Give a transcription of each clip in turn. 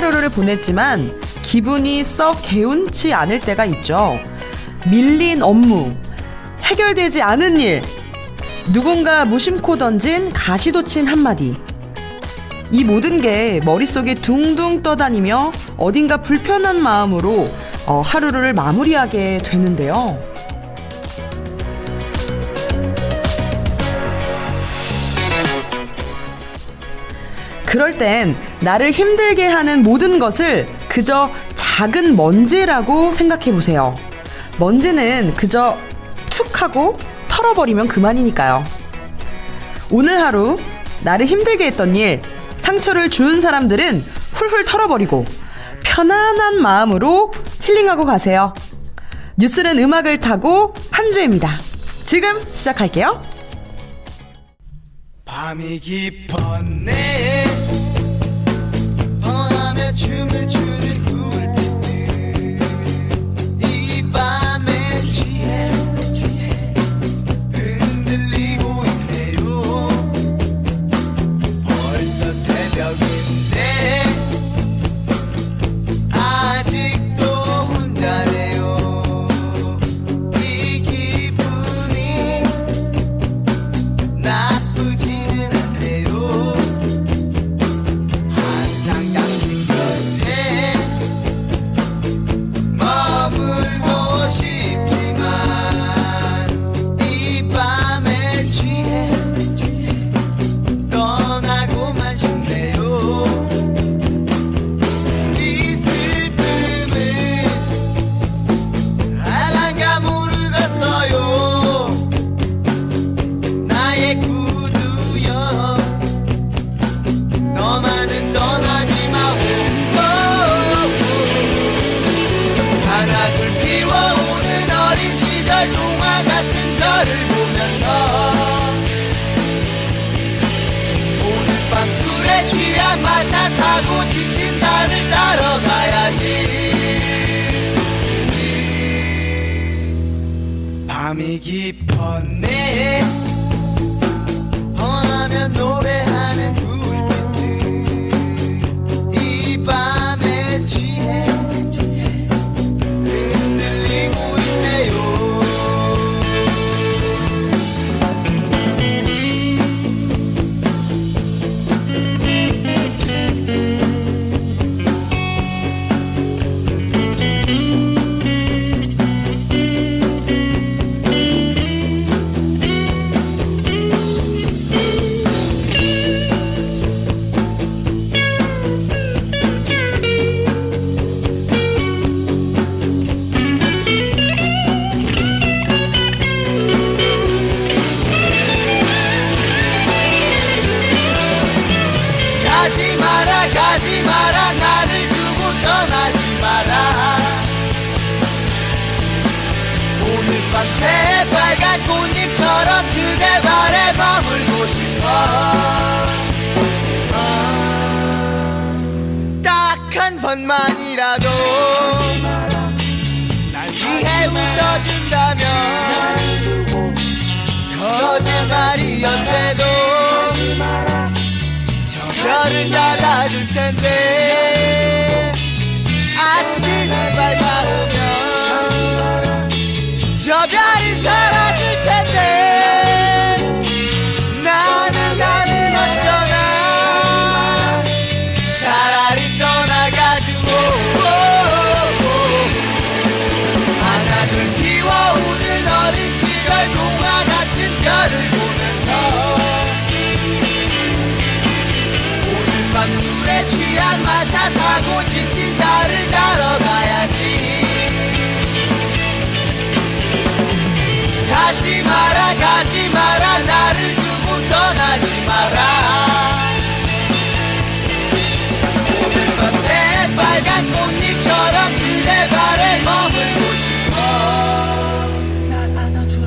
하루를 보냈지만 기분이 썩 개운치 않을 때가 있죠. 밀린 업무, 해결되지 않은 일, 누군가 무심코 던진 가시돋친 한마디. 이 모든 게 머릿속에 둥둥 떠다니며 어딘가 불편한 마음으로 하루를 마무리하게 되는데요. 그럴 땐 나를 힘들게 하는 모든 것을 그저 작은 먼지라고 생각해 보세요. 먼지는 그저 툭 하고 털어버리면 그만이니까요. 오늘 하루 나를 힘들게 했던 일, 상처를 준 사람들은 훌훌 털어버리고 편안한 마음으로 힐링하고 가세요. 뉴스는 음악을 타고 한 주입니다. 지금 시작할게요. 밤이 깊었네. 번하며 춤을 추는 불빛들, 이 밤에 취해 흔들리고 있네요. 벌써 새벽인데 아직도 혼자네요. 이 기분이 나쁘지는 않네요. 항상 당신 곁에 머물고 싶지만 이 밤에 취해 떠나고만 싶네요. 이 슬픔은 알란가 모르겠어요. 나의 구두여, 너만은 떠나지 마오. 하나 둘 피워오는 어린 시절 동화 같은 별을 보면서 오늘 밤 술에 취한 마차 타고 지친 나를 따라가야지. 밤이 깊었네. 번하면 노래하는 불빛들, 이 밤에 취해 흔들리고 있네요. 가지 마라, 나를 두고 떠나지 마라. 오늘 밤 새빨간 꽃잎처럼 그대 발에 머물고 싶어. 딱 한 번만이라도 날 위해 웃어준다면 거짓말이었대도 별을 닫아줄 텐데, 아침이 밝아오면 저 별이 사라질 텐데, 나는 어쩌나 차라리 떠나가지고 하나 둘 피워오는 어린 시절 동화 같은 별을 보면서 밤 술에 취한 마차 타고 지친 나를 따라가야지. 가지 마라, 나를 두고 떠나지 마라. 오늘 밤 새빨간 꽃잎처럼 그대 발에 머물고 싶어. 날 안아주라.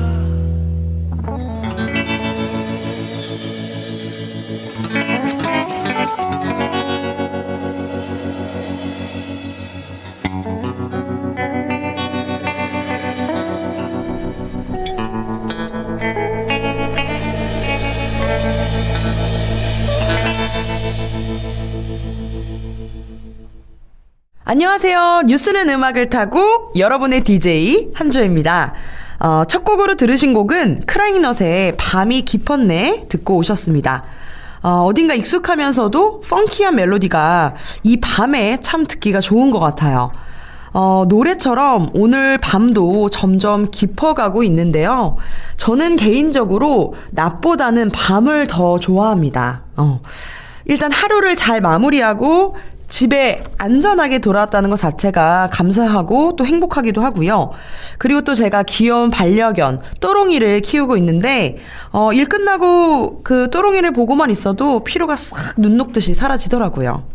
안녕하세요. 뉴스는 음악을 타고 여러분의 DJ 한주혜입니다. 첫 곡으로 들으신 곡은 크라잉넛의 밤이 깊었네 듣고 오셨습니다. 어딘가 익숙하면서도 펑키한 멜로디가 이 밤에 참 듣기가 좋은 것 같아요. 노래처럼 오늘 밤도 점점 깊어가고 있는데요. 저는 개인적으로 낮보다는 밤을 더 좋아합니다. 일단 하루를 잘 마무리하고 집에 안전하게 돌아왔다는 것 자체가 감사하고 또 행복하기도 하고요. 그리고 또 제가 귀여운 반려견 또롱이를 키우고 있는데 일 끝나고 그 또롱이를 보고만 있어도 피로가 싹 눈 녹듯이 사라지더라고요.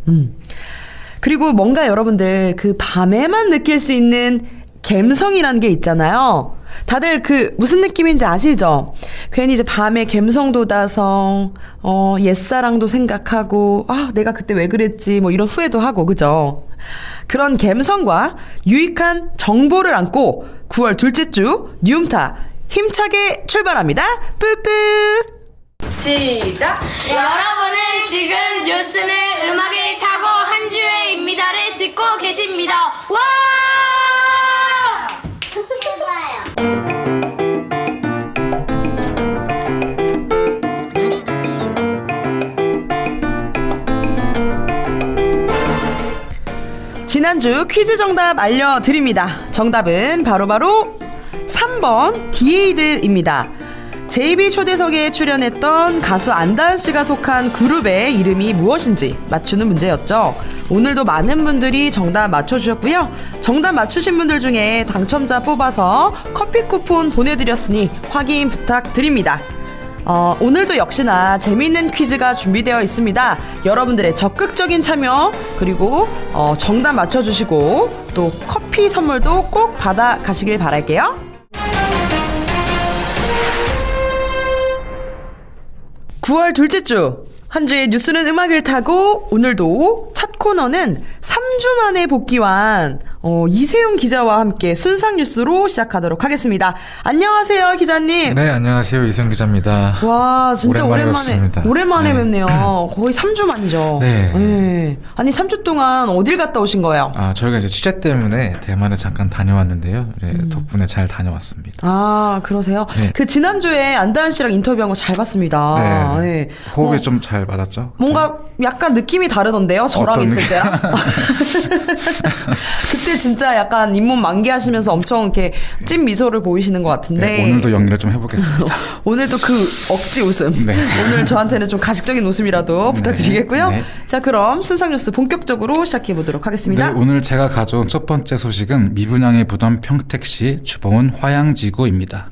그리고 뭔가 여러분들 그 밤에만 느낄 수 있는 갬성이라는 게 있잖아요. 다들 그 무슨 느낌인지 아시죠? 괜히 이제 밤에 갬성 돋아서 옛사랑도 생각하고 내가 그때 왜 그랬지 뭐 이런 후회도 하고 그죠? 그런 갬성과 유익한 정보를 안고 9월 둘째 주 뉴음타 힘차게 출발합니다. 뿌뿌 시작. 여러분은 지금 뉴스는 음악을 타고 한주혜입니다를 듣고 계십니다. 와! 지난주 퀴즈 정답 알려드립니다. 정답은 바로 3번 디에이드입니다. JB 초대석에 출연했던 가수 안다은 씨가 속한 그룹의 이름이 무엇인지 맞추는 문제였죠. 오늘도 많은 분들이 정답 맞춰주셨고요. 정답 맞추신 분들 중에 당첨자 뽑아서 커피 쿠폰 보내드렸으니 확인 부탁드립니다. 오늘도 역시나 재미있는 퀴즈가 준비되어 있습니다. 여러분들의 적극적인 참여 그리고 정답 맞춰주시고 또 커피 선물도 꼭 받아가시길 바랄게요. 9월 둘째 주 한 주의 뉴스는 음악을 타고 오늘도 첫 코너는 3주 만에 복귀한 이세용 기자와 함께 순상 뉴스로 시작하도록 하겠습니다. 안녕하세요, 기자님. 네, 안녕하세요. 이세용 기자입니다. 와, 진짜 오랜만에 네. 뵙네요. 거의 3주 만이죠. 네. 네. 아니 3주 동안 어딜 갔다 오신 거예요? 저희가 이제 취재 때문에 대만에 잠깐 다녀왔는데요. 네, 덕분에 잘 다녀왔습니다. 아, 그러세요? 네. 그 지난주에 안다은 씨랑 인터뷰한 거 잘 봤습니다. 네. 네. 호흡이 좀 잘 맞았죠? 뭔가 약간 느낌이 다르던데요? 저랑 어떤 있을 때랑? 그때 진짜 약간 잇몸 만개하시면서 엄청 이렇게 찐 미소를 보이시는 것 같은데 네, 오늘도 연기를 좀 해보겠습니다. 오늘도 그 억지 웃음 네. 오늘 저한테는 좀 가식적인 웃음이라도 부탁드리겠고요. 네. 자, 그럼 순상 뉴스 본격적으로 시작해 보도록 하겠습니다. 네, 오늘 제가 가져온 첫 번째 소식은 미분양이 부던 평택시 주범은 화양지구입니다.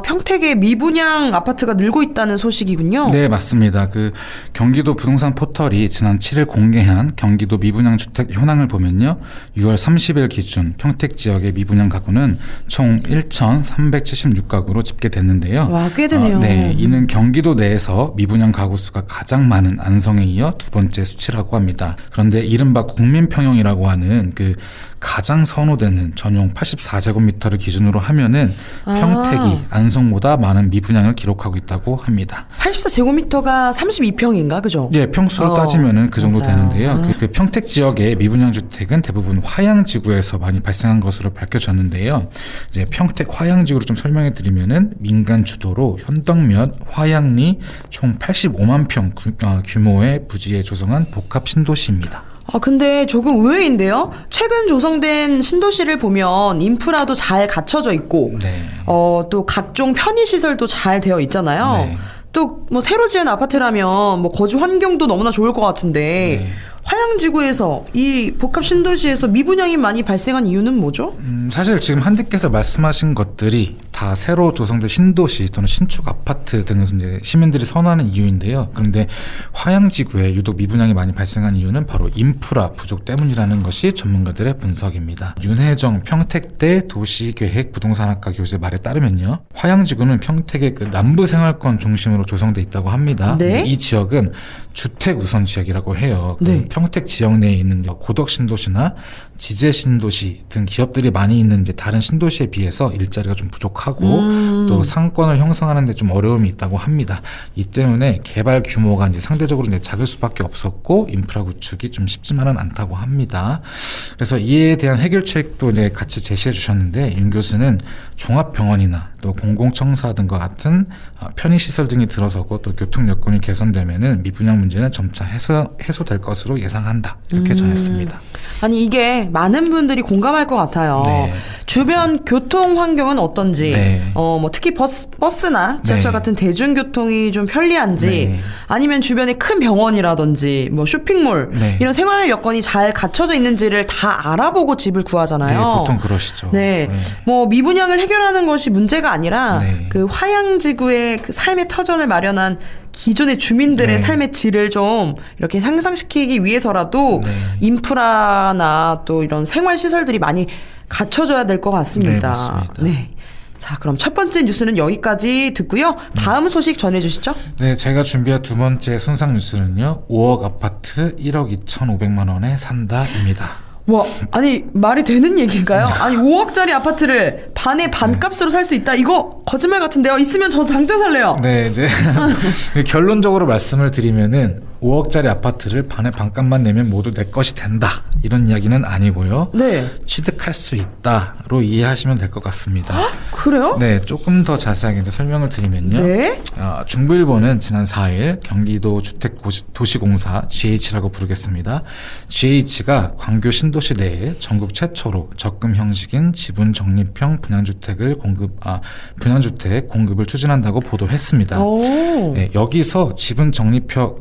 평택에 미분양 아파트가 늘고 있다는 소식이군요. 네, 맞습니다. 그 경기도 부동산 포털이 지난 7일 공개한 경기도 미분양 주택 현황을 보면요. 6월 30일 기준 평택 지역의 미분양 가구는 총 1,376가구로 집계됐는데요. 와, 꽤 되네요. 네, 이는 경기도 내에서 미분양 가구 수가 가장 많은 안성에 이어 두 번째 수치라고 합니다. 그런데 이른바 국민평형이라고 하는 그 가장 선호되는 전용 84제곱미터를 기준으로 하면은 평택이 안성보다 많은 미분양을 기록하고 있다고 합니다. 84제곱미터가 32평인가 그죠? 예, 평수로 따지면은 그 정도 맞아요. 되는데요. 그 평택 지역의 미분양 주택은 대부분 화양지구에서 많이 발생한 것으로 밝혀졌는데요. 이제 평택 화양지구를 좀 설명해 드리면은 민간 주도로 현덕면, 화양리 총 85만 평 규모의 부지에 조성한 복합 신도시입니다. 근데 조금 의외인데요. 최근 조성된 신도시를 보면 인프라도 잘 갖춰져 있고, 네. 또 각종 편의시설도 잘 되어 있잖아요. 네. 또 뭐 새로 지은 아파트라면 뭐 거주 환경도 너무나 좋을 것 같은데 네. 화양지구에서 이 복합 신도시에서 미분양이 많이 발생한 이유는 뭐죠? 사실 지금 한디께서 말씀하신 것들이 다 새로 조성된 신도시 또는 신축 아파트 등을 이제 시민들이 선호하는 이유인데요. 그런데 화양지구에 유독 미분양이 많이 발생한 이유는 바로 인프라 부족 때문이라는 것이 전문가들의 분석입니다. 윤혜정 평택대 도시계획 부동산학과 교수의 말에 따르면요. 화양지구는 평택의 그 남부생활권 중심으로 조성돼 있다고 합니다. 네? 이 지역은 주택 우선 지역이라고 해요. 네. 평택 지역 내에 있는 고덕 신도시나 지제 신도시 등 기업들이 많이 있는 이제 다른 신도시에 비해서 일자리가 좀 부족하고 또 상권을 형성하는 데 좀 어려움이 있다고 합니다. 이 때문에 개발 규모가 이제 상대적으로 이제 작을 수밖에 없었고 인프라 구축이 좀 쉽지만은 않다고 합니다. 그래서 이에 대한 해결책도 이제 같이 제시해 주셨는데 윤 교수는 종합병원이나 또 공공청사 등과 같은 편의시설 등이 들어서고 또 교통 여건이 개선되면은 미분양 문제는 점차 해소될 것으로 예상한다. 이렇게 전했습니다. 아니 이게 많은 분들이 공감할 것 같아요. 네. 주변 교통 환경은 어떤지, 네. 뭐 특히 버스나 지하철 네. 같은 대중교통이 좀 편리한지, 네. 아니면 주변에 큰 병원이라든지 뭐 쇼핑몰 네. 이런 생활 여건이 잘 갖춰져 있는지를 다 알아보고 집을 구하잖아요. 네, 보통 그러시죠. 네. 뭐 미분양을 해결하는 것이 문제가 아니라 네. 그 화양지구의 그 삶의 터전을 마련한 기존의 주민들의 네. 삶의 질을 좀 이렇게 상승시키기 위해서라도 네. 인프라나 또 이런 생활 시설들이 많이 갖춰져야 될 것 같습니다. 네, 맞습니다. 네. 자, 그럼 첫 번째 뉴스는 여기까지 듣고요. 다음 소식 전해주시죠. 네, 제가 준비한 두 번째 순상 뉴스는요. 5억 아파트 1억 2,500만 원에 산다입니다. 와, 아니 말이 되는 얘기인가요? 아니 5억짜리 아파트를 반의 반값으로 살 수 있다. 이거 거짓말 같은데요. 있으면 저도 당장 살래요. 네, 이제 결론적으로 말씀을 드리면은 5억짜리 아파트를 반의 반값만 내면 모두 내 것이 된다. 이런 이야기는 아니고요. 네. 취득할 수 있다로 이해하시면 될 것 같습니다. 그래요? 네, 조금 더 자세하게 이제 설명을 드리면요. 네. 중부일보는 지난 4일 경기도 주택도시공사 GH라고 부르겠습니다. GH가 광교 신도시 내에 전국 최초로 적금 형식인 지분 적립형 분양주택 공급을 추진한다고 보도했습니다. 오. 네, 여기서 지분 적립형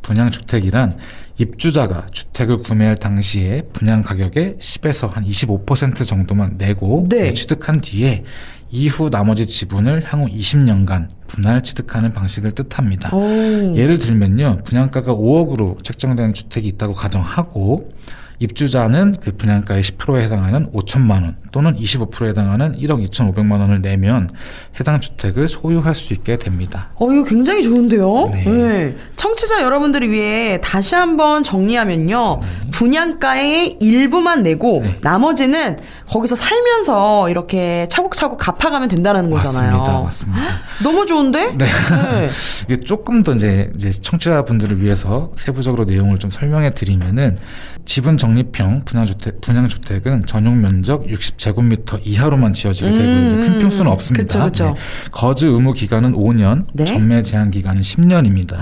분양주택이란 입주자가 주택을 구매할 당시에 분양 가격의 10에서 한 25% 정도만 내고 네. 취득한 뒤에 이후 나머지 지분을 향후 20년간 분할 취득하는 방식을 뜻합니다. 오. 예를 들면요. 분양가가 5억으로 책정된 주택이 있다고 가정하고 입주자는 그 분양가의 10%에 해당하는 5천만 원 또는 25%에 해당하는 1억 2,500만 원을 내면 해당 주택을 소유할 수 있게 됩니다. 이거 굉장히 좋은데요? 네. 네. 청취자 여러분들을 위해 다시 한번 정리하면요. 분양가의 일부만 내고 네. 나머지는 거기서 살면서 이렇게 차곡차곡 갚아가면 된다는 거잖아요. 맞습니다. 너무 좋은데? 네. 네. 이게 조금 더 이제 청취자분들을 위해서 세부적으로 내용을 좀 설명해 드리면은 지분 적립형 분양주택은 전용 면적 60제곱미터 이하로만 지어지게 되고 이제 큰 평수는 없습니다. 그쵸. 네. 거주 의무 기간은 5년, 네. 전매 제한 기간은 10년입니다.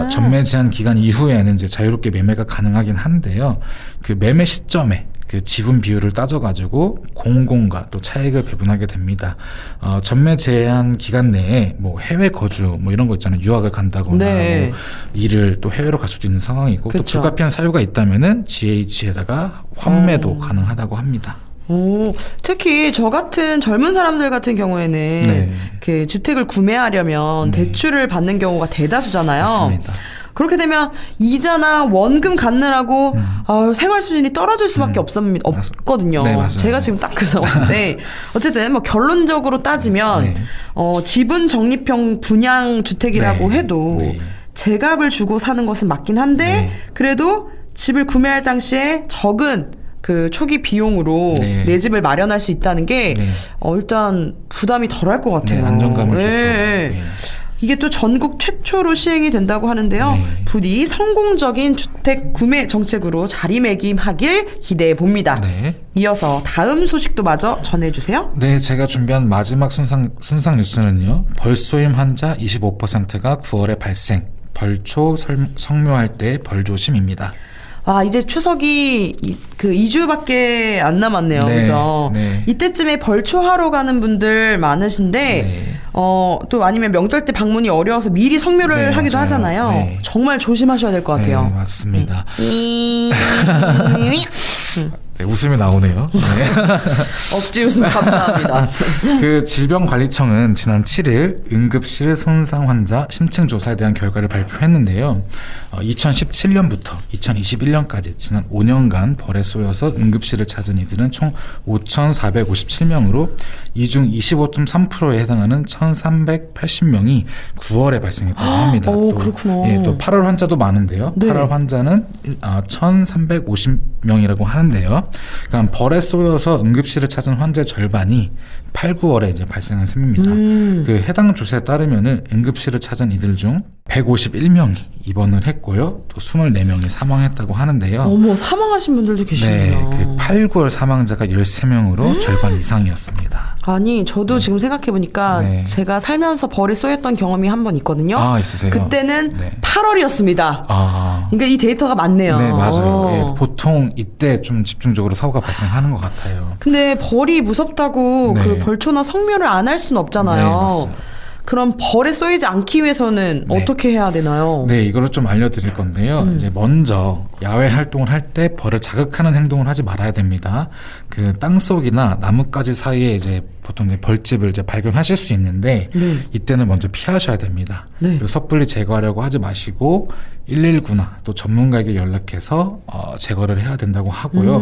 전매 제한 기간 이후에는 이제 자유롭게 매매가 가능하긴 한데요. 그 매매 시점에 그 지분 비율을 따져가지고 공공과 또 차익을 배분하게 됩니다. 전매 제한 기간 내에 뭐 해외 거주 뭐 이런 거 있잖아요. 유학을 간다거나 네. 뭐 일을 또 해외로 갈 수도 있는 상황이고 그쵸. 또 불가피한 사유가 있다면은 GH에다가 환매도 가능하다고 합니다. 오, 특히 저 같은 젊은 사람들 같은 경우에는 네. 그 주택을 구매하려면 대출을 받는 경우가 대다수잖아요. 맞습니다. 그렇게 되면 이자나 원금 갚느라고 생활 수준이 떨어질 수밖에 없거든요. 네, 맞아요. 제가 지금 딱 그 상황인데 어쨌든 뭐 결론적으로 따지면 네. 지분 적립형 분양 주택이라고 네. 해도 네. 제값을 주고 사는 것은 맞긴 한데 네. 그래도 집을 구매할 당시에 적은 그 초기 비용으로 네. 내 집을 마련할 수 있다는 게 네. 일단 부담이 덜할 것 같아요. 네, 안정감을 주죠. 네. 네. 이게 또 전국 최초로 시행이 된다고 하는데요. 네. 부디 성공적인 주택 구매 정책으로 자리매김하길 기대해 봅니다. 네. 이어서 다음 소식도 마저 전해주세요. 네, 제가 준비한 마지막 순상 뉴스는요. 벌소임 환자 25%가 9월에 발생. 벌초 성묘할 때 벌조심입니다. 이제 추석이 2주밖에 안 남았네요. 네, 그죠? 네. 이때쯤에 벌초하러 가는 분들 많으신데, 네. 또 아니면 명절 때 방문이 어려워서 미리 성묘를 네, 하기도 맞아요. 하잖아요. 네. 정말 조심하셔야 될 것 같아요. 네, 맞습니다. 네. 네, 웃음이 나오네요. 네. 억지 웃음 감사합니다. 그 질병관리청은 지난 7일 응급실 손상 환자 심층 조사에 대한 결과를 발표했는데요. 2017년부터 2021년까지 지난 5년간 벌에 쏘여서 응급실을 찾은 이들은 총 5,457명으로 이 중 25.3%에 해당하는 1,380명이 9월에 발생했다고 합니다. 오, 그렇구나. 예, 또 8월 환자도 많은데요. 네. 8월 환자는 1,350명이라고 하는데요. 그러니까 벌에 쏘여서 응급실을 찾은 환자의 절반이 8, 9월에 이제 발생한 셈입니다. 그 해당 조사에 따르면은 응급실을 찾은 이들 중 151명이 입원을 했고요. 또 24명이 사망했다고 하는데요. 어머, 사망하신 분들도 계시네요. 네, 그 8, 9월 사망자가 13명으로 절반 이상이었습니다. 아니, 저도 지금 생각해보니까 네. 제가 살면서 벌에 쏘였던 경험이 한 번 있거든요. 아, 있으세요? 그때는 네. 8월이었습니다. 아, 그러니까 이 데이터가 많네요. 네, 맞아요. 예, 어. 보통 이때 좀 집중적으로 사고가 발생하는 것 같아요. 근데 벌이 무섭다고 네. 그 벌초나 성묘를 안 할 수는 없잖아요. 네, 맞습니다. 그럼 벌에 쏘이지 않기 위해서는 네. 어떻게 해야 되나요? 네, 이거를 좀 알려드릴 건데요. 이제 먼저 야외 활동을 할 때 벌을 자극하는 행동을 하지 말아야 됩니다. 그 땅속이나 나뭇가지 사이에 이제 보통 이제 벌집을 이제 발견하실 수 있는데 네. 이때는 먼저 피하셔야 됩니다. 네. 그리고 섣불리 제거하려고 하지 마시고 119나 또 전문가에게 연락해서 제거를 해야 된다고 하고요.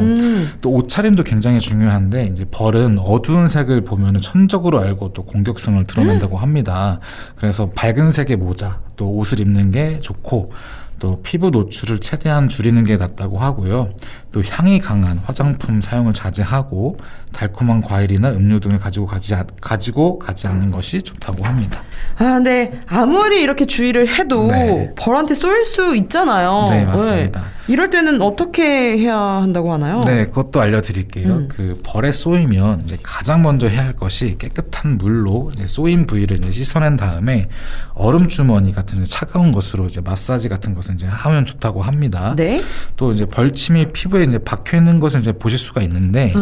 또 옷차림도 굉장히 중요한데 이제 벌은 어두운 색을 보면은 천적으로 알고 또 공격성을 드러낸다고 합니다. 그래서 밝은 색의 모자 또 옷을 입는 게 좋고 또 피부 노출을 최대한 줄이는 게 낫다고 하고요. 또 향이 강한 화장품 사용을 자제하고 달콤한 과일이나 음료 등을 가지고 가지 않는 것이 좋다고 합니다. 아, 근데 아무리 이렇게 주의를 해도 네. 벌한테 쏠 수 있잖아요. 네, 맞습니다. 이럴 때는 어떻게 해야 한다고 하나요? 네, 그것도 알려드릴게요. 그 벌에 쏘이면 이제 가장 먼저 해야 할 것이 깨끗한 물로 이제 쏘인 부위를 이제 씻어낸 다음에 얼음 주머니 같은 이제 차가운 것으로 이제 마사지 같은 것을 이제 하면 좋다고 합니다. 네. 또 이제 벌침이 피부에 이제 박혀 있는 것을 이제 보실 수가 있는데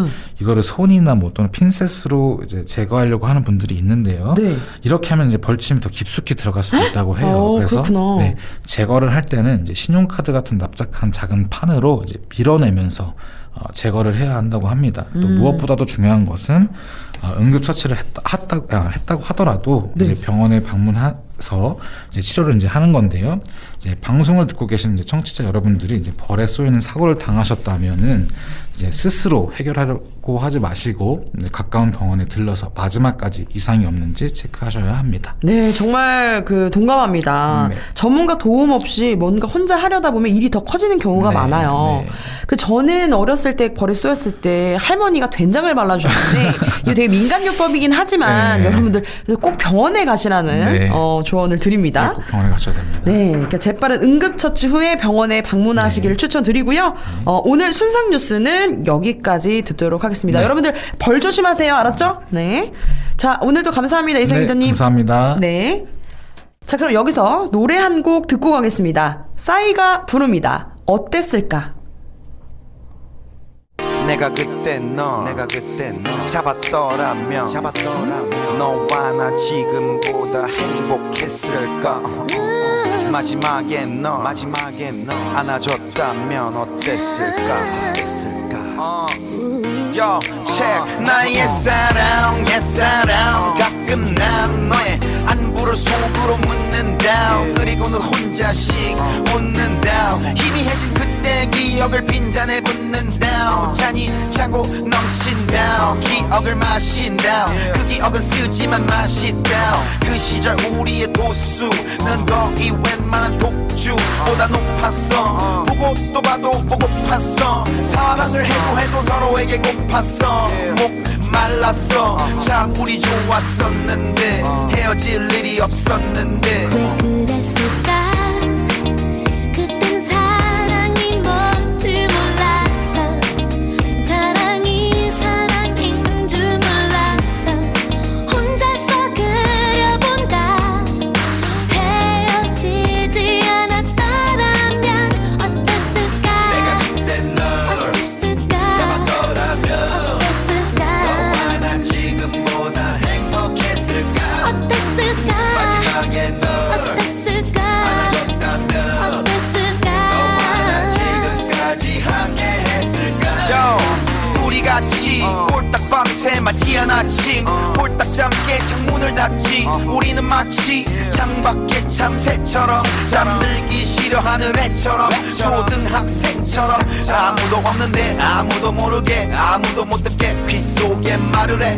이거를 손이나 뭐 또는 핀셋으로 이제 제거하려고 하는 분들이 있는데요. 네. 이렇게 하면 이제 벌침이 더 깊숙이 들어갈 수도 있다고 해요. 어, 그래서 그렇구나. 네, 제거를 할 때는 이제 신용카드 같은 납작한 작은 판으로 이제 밀어내면서 제거를 해야 한다고 합니다. 또 무엇보다도 중요한 것은 응급처치를 했다고 하더라도 네. 이제 병원에 방문해서 이제 치료를 이제 하는 건데요. 이제 방송을 듣고 계시는 이제 청취자 여러분들이 이제 벌에 쏘이는 사고를 당하셨다면은 이제 스스로 해결하려고 하지 마시고 이제 가까운 병원에 들러서 마지막까지 이상이 없는지 체크하셔야 합니다. 네, 정말 그 동감합니다. 네. 전문가 도움 없이 뭔가 혼자 하려다 보면 일이 더 커지는 경우가 네, 많아요. 네. 그 저는 어렸을 때 벌에 쏘였을 때 할머니가 된장을 발라주셨는데 이거 되게 민간요법이긴 하지만 네. 여러분들 꼭 병원에 가시라는 네. 조언을 드립니다. 꼭 병원에 가셔야 됩니다. 네, 그러니까 재빠른 응급처치 후에 병원에 방문하시기를 추천드리고요. 오늘 순상 뉴스는 여기까지 듣도록 하겠습니다. 네. 여러분들 벌 조심하세요. 알았죠? 네. 자, 오늘도 감사합니다. 이상 네, 기자님. 감사합니다. 네. 자, 그럼 여기서 노래 한 곡 듣고 가겠습니다. 싸이가 부릅니다. 어땠을까? 내가 그때 너 잡았더라면 너와 나 지금보다 행복했을까 마지막에 너 안아줬다면 어땠을까 Yo, check 나의 사랑 가끔 난 너의 안부를 속으로 묻는다 그리고는 혼자씩 웃는다 희미해진 그때 기억을 빈잔에 붓는다 잔이 차고 넘친다 기억을 마신다 그 기억은 쓰지만 맛있다 그 시절 우리의 도수는 거의 웬만한 독주보다 높았어 보고 또 봐도 보고팠어 사랑을 해도 서로에게 고팠어 목 말랐어 참 우리 좋았었는데 헤어질 일이 없었는데 왜 그랬을까 그땐 사랑이 뭔지 몰랐어 사랑인 줄 몰랐어 혼자서 그려본다 헤어지지 않았더라면 어땠을까 내가 그때 널 어땠을까 잡았더라면 어땠을까 너와 난 지금보다 행복했을까 어땠을까 마지막에 널 어땠을까 홀딱 밤새 맞이한 아침 홀딱 잠깨 창문을 닫지 우리는 마치 창밖의 참새처럼 잠들기 싫어하는 애처럼 초등학생처럼 아무도 없는데 아무도 모르게 아무도 못 듣게 귀 속에 말을 해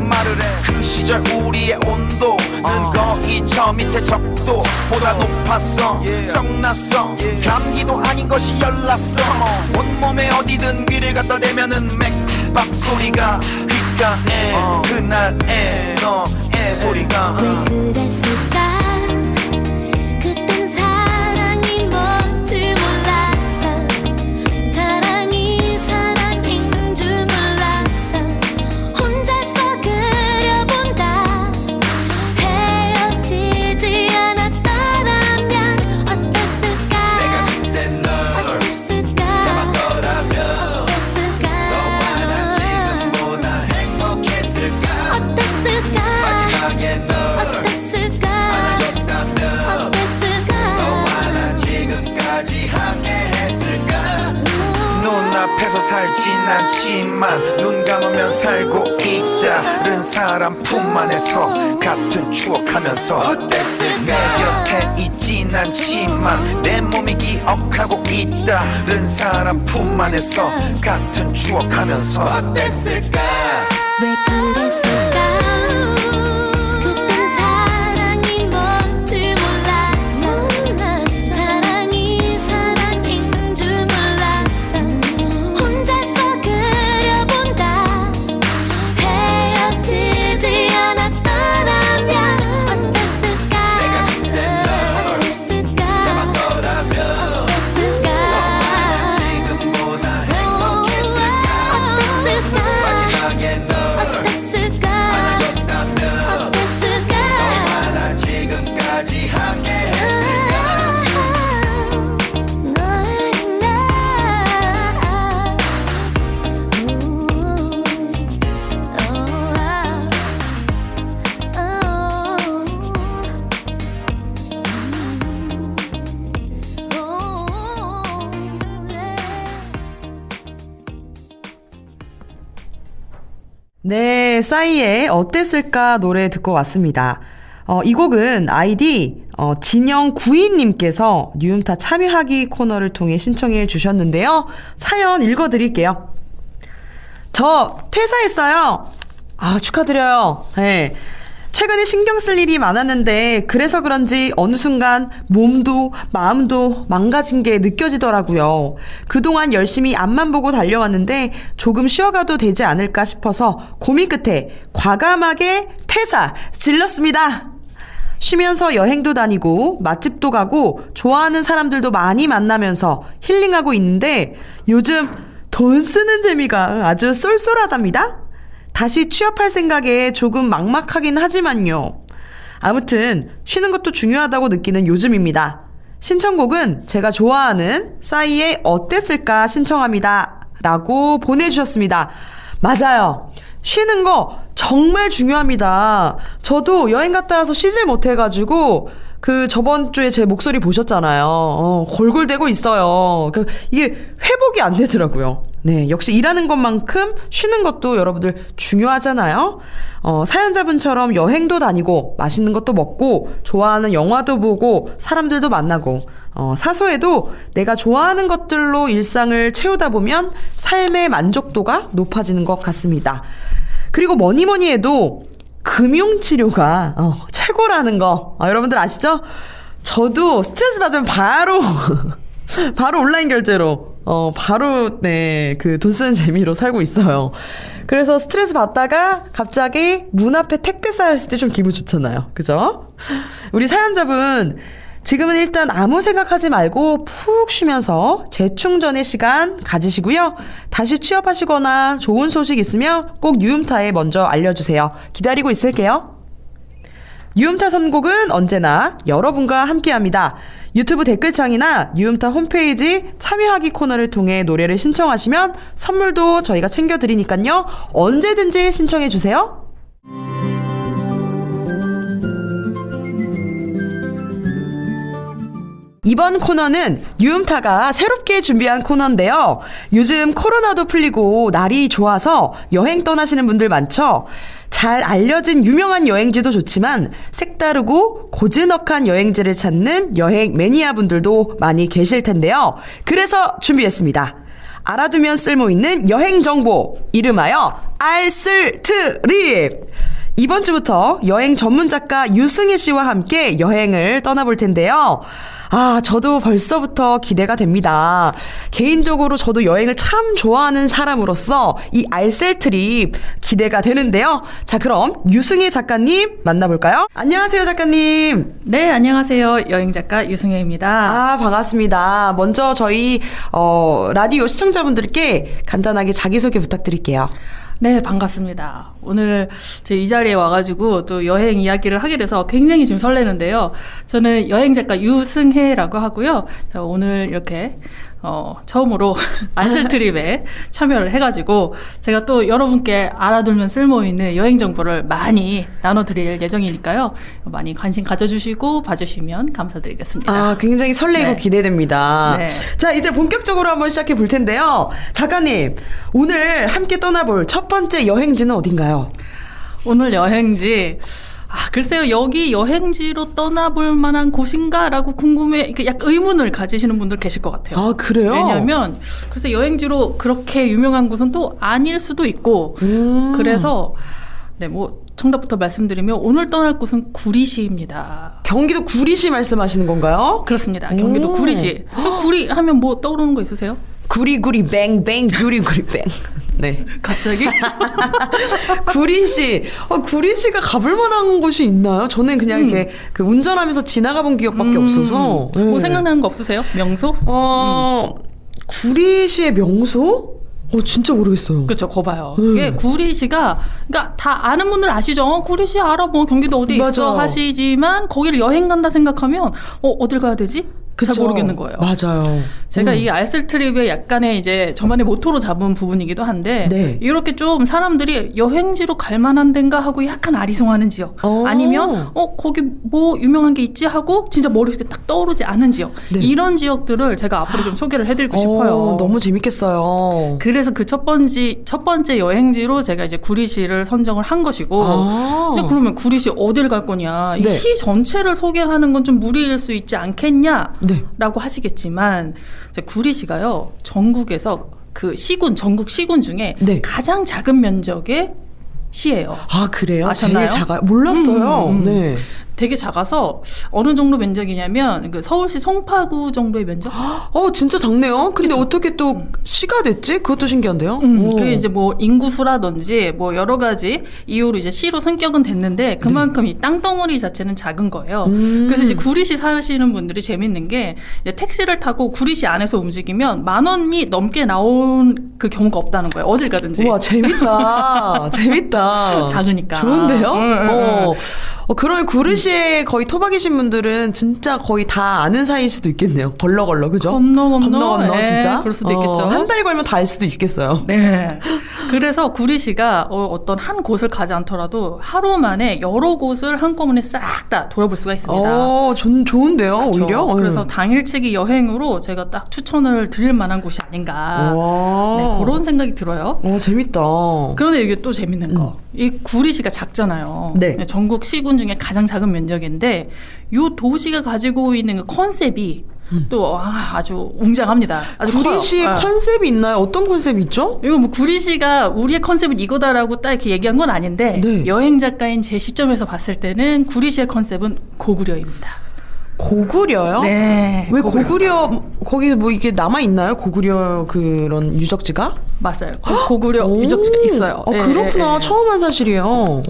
그 시절 우리의 온도는 거의 저 밑에 적도보다 높았어 썩났어 감기도 아닌 것이 열났어 온몸에 어디든 귀를 갖다 대면은 맥박 소리가 귓가에 그날의 너의 소리가 왜 그랬을까 그땐 사랑이 뭔지 몰랐어 사랑이 사랑인 줄 몰랐어 혼자서 그려본다 헤어지지 않았더라면 어땠을까 내가 그때 널 어땠을까 잡았더라면 어땠을까 너와 난 지금보다 행복했을까 어땠을까 마지막에 널 어땠을까 안아줬다면 어땠을까 너와 난 지금까지 함께 했을까 눈앞에서 살진 않지만 눈 감으면 살고 있다른 사람 품 안에서 같은 추억하면서 어땠을까 내 곁에 있진 않지만 내 몸이 기억하고 있다른 사람 품 안에서 같은 추억하면서 어땠을까 왜 그랬을까 그땐 사랑이 뭔지 몰랐어 사랑이 사랑인 줄 몰랐어 혼자서 그려본다 헤어지지 않았더라면 어땠을까 내가 그때 널 어땠을까 잡았더라면 어땠을까 지금보다 행복했을까 어땠을까 마지막에 널 어땠을까 안아줬다면 어땠을까 너와 난 지금까지 함께 했을까 너의 나 네, 싸이의 어땠을까 노래 듣고 왔습니다. 이 곡은 아이디 진영 구인님께서 뉴음타 참여하기 코너를 통해 신청해 주셨는데요. 사연 읽어드릴게요. 저 퇴사했어요. 아, 축하드려요. 네. 최근에 신경 쓸 일이 많았는데 그래서 그런지 어느 순간 몸도 마음도 망가진 게 느껴지더라고요. 그동안 열심히 앞만 보고 달려왔는데 조금 쉬어가도 되지 않을까 싶어서 고민 끝에 과감하게 퇴사 질렀습니다. 쉬면서 여행도 다니고 맛집도 가고 좋아하는 사람들도 많이 만나면서 힐링하고 있는데 요즘 돈 쓰는 재미가 아주 쏠쏠하답니다. 다시 취업할 생각에 조금 막막하긴 하지만요. 아무튼 쉬는 것도 중요하다고 느끼는 요즘입니다. 신청곡은 제가 좋아하는 싸이의 어땠을까 신청합니다. 라고 보내주셨습니다. 맞아요. 쉬는 거 정말 중요합니다. 저도 여행 갔다 와서 쉬질 못해가지고 그 저번 주에 제 목소리 보셨잖아요. 골골대고 있어요. 이게 회복이 안 되더라고요. 네, 역시 일하는 것만큼 쉬는 것도 여러분들 중요하잖아요. 사연자분처럼 여행도 다니고 맛있는 것도 먹고 좋아하는 영화도 보고 사람들도 만나고 사소해도 내가 좋아하는 것들로 일상을 채우다 보면 삶의 만족도가 높아지는 것 같습니다. 그리고 뭐니 해도 금융치료가 최고라는 거 여러분들 아시죠? 저도 스트레스 받으면 바로 온라인 결제로 바로 네, 그 돈 쓰는 재미로 살고 있어요. 그래서 스트레스 받다가 갑자기 문 앞에 택배 쌓였을 때 좀 기분 좋잖아요. 그죠? 우리 사연자분 지금은 일단 아무 생각하지 말고 푹 쉬면서 재충전의 시간 가지시고요. 다시 취업하시거나 좋은 소식 있으면 꼭 뉴음타에 먼저 알려주세요. 기다리고 있을게요. 뉴음타 선곡은 언제나 여러분과 함께합니다. 유튜브 댓글창이나 뉴음타 홈페이지 참여하기 코너를 통해 노래를 신청하시면 선물도 저희가 챙겨드리니까요. 언제든지 신청해주세요. 이번 코너는 유음타가 새롭게 준비한 코너인데요. 요즘 코로나도 풀리고 날이 좋아서 여행 떠나시는 분들 많죠? 잘 알려진 유명한 여행지도 좋지만 색다르고 고즈넉한 여행지를 찾는 여행 매니아 분들도 많이 계실 텐데요. 그래서 준비했습니다. 알아두면 쓸모있는 여행 정보, 이름하여 알쓸트립. 이번 주부터 여행 전문 작가 유승희 씨와 함께 여행을 떠나볼 텐데요. 아, 저도 벌써부터 기대가 됩니다. 개인적으로 저도 여행을 참 좋아하는 사람으로서 이 알쓸트립 기대가 되는데요. 자, 그럼 유승희 작가님 만나볼까요? 안녕하세요, 작가님. 네, 안녕하세요. 여행작가 유승혜입니다. 아, 반갑습니다. 먼저 저희 라디오 시청자분들께 간단하게 자기소개 부탁드릴게요. 네, 반갑습니다. 오늘 제 이 자리에 와가지고 또 여행 이야기를 하게 돼서 굉장히 지금 설레는데요. 저는 여행작가 유승혜라고 하고요. 자, 오늘 이렇게 처음으로 알쓸트립에 참여를 해가지고 제가 또 여러분께 알아두면 쓸모있는 여행 정보를 많이 나눠드릴 예정이니까요. 많이 관심 가져주시고 봐주시면 감사드리겠습니다. 아, 굉장히 설레고 네. 기대됩니다. 네. 자, 이제 본격적으로 한번 시작해 볼 텐데요. 작가님, 오늘 함께 떠나볼 첫 번째 여행지는 어딘가요? 오늘 여행지, 글쎄요, 여기 여행지로 떠나볼 만한 곳인가라고 약간 의문을 가지시는 분들 계실 것 같아요. 아, 그래요? 왜냐면, 글쎄 여행지로 그렇게 유명한 곳은 또 아닐 수도 있고, 그래서, 네, 정답부터 말씀드리면, 오늘 떠날 곳은 구리시입니다. 경기도 구리시 말씀하시는 건가요? 그렇습니다. 경기도 오. 구리시. 구리 하면 뭐 떠오르는 거 있으세요? 구리구리 뱅뱅 구리구리 뱅. 네. 갑자기? 구리시. 구리시가 가볼 만한 곳이 있나요? 저는 그냥 이렇게 그 운전하면서 지나가 본 기억밖에 없어서. 뭐 네. 생각나는 거 없으세요? 명소? 구리시의 명소? 진짜 모르겠어요. 그렇죠, 거 봐요. 이게 구리시가, 그러니까 다 아는 분들 아시죠? 구리시 알아, 뭐 경기도 어디 있어 맞아. 하시지만 거기를 여행 간다 생각하면 어딜 가야 되지? 그쵸? 잘 모르겠는 거예요. 맞아요. 제가 이 알쓸트립의 약간의 이제 저만의 모토로 잡은 부분이기도 한데 네. 이렇게 좀 사람들이 여행지로 갈 만한 데인가 하고 약간 아리송하는 지역 아니면 거기 뭐 유명한 게 있지 하고 진짜 머릿속에 딱 떠오르지 않은 지역 네. 이런 지역들을 제가 앞으로 좀 소개를 해드리고 싶어요. 너무 재밌겠어요. 그래서 그 첫 번째 여행지로 제가 이제 구리시를 선정을 한 것이고 근데 그러면 구리시 어딜 갈 거냐 이 네. 시 전체를 소개하는 건 좀 무리일 수 있지 않겠냐 네. 라고 하시겠지만 이제 구리시가요 전국에서 그 전국 시군 중에 네. 가장 작은 면적의 시예요. 아, 그래요? 아셨나요? 제일 작아요? 몰랐어요. 네. 되게 작아서 어느 정도 면적이냐면 그 서울시 송파구 정도의 면적? 진짜 작네요. 근데 그쵸? 어떻게 또 시가 됐지? 그것도 신기한데요. 그게 이제 뭐 인구수라든지 뭐 여러 가지 이유로 이제 시로 승격은 됐는데 그만큼 이 땅덩어리 자체는 작은 거예요. 그래서 이제 구리시 사시는 분들이 재밌는 게 이제 택시를 타고 구리시 안에서 움직이면 10,000원이 넘게 나온 그 경우가 없다는 거예요. 어딜 가든지. 우와, 재밌다. 재밌다. 작으니까. 좋은데요? 그러면 구르시에 거의 토박이신 분들은 진짜 거의 다 아는 사이일 수도 있겠네요. 걸러, 그죠? 건너, 예, 진짜? 그럴 수도 있겠죠. 한 달 걸면 다 알 수도 있겠어요. 네. 그래서 구리시가 어떤 한 곳을 가지 않더라도 하루 만에 여러 곳을 한꺼번에 싹 다 돌아볼 수가 있습니다. 좋은데요, 그쵸? 오히려? 그래서 당일치기 여행으로 제가 딱 추천을 드릴 만한 곳이 아닌가. 와. 네, 그런 생각이 들어요. 재밌다. 그런데 이게 또 재밌는 거. 이 구리시가 작잖아요. 네. 전국 시군 중에 가장 작은 면적인데 이 도시가 가지고 있는 그 컨셉이 또 아주 웅장합니다. 아주 구리시에 커요. 컨셉이 있나요? 어떤 컨셉이 있죠? 이거 뭐 구리시가 우리의 컨셉은 이거다라고 딱 이렇게 얘기한 건 아닌데 네. 여행 작가인 제 시점에서 봤을 때는 구리시의 컨셉은 고구려입니다. 고구려요? 네. 왜 고구려, 거기 뭐 이게 남아있나요? 고구려 그런 유적지가? 맞아요. 고구려 유적지가 있어요. 네, 그렇구나. 네, 네. 처음 한 사실이에요.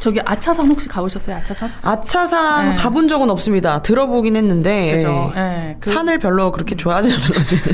저기 아차산 혹시 가보셨어요? 아차산? 아차산 네. 가본 적은 없습니다. 들어보긴 했는데. 그죠. 네. 산을 별로 그렇게 좋아하지 않아가지고.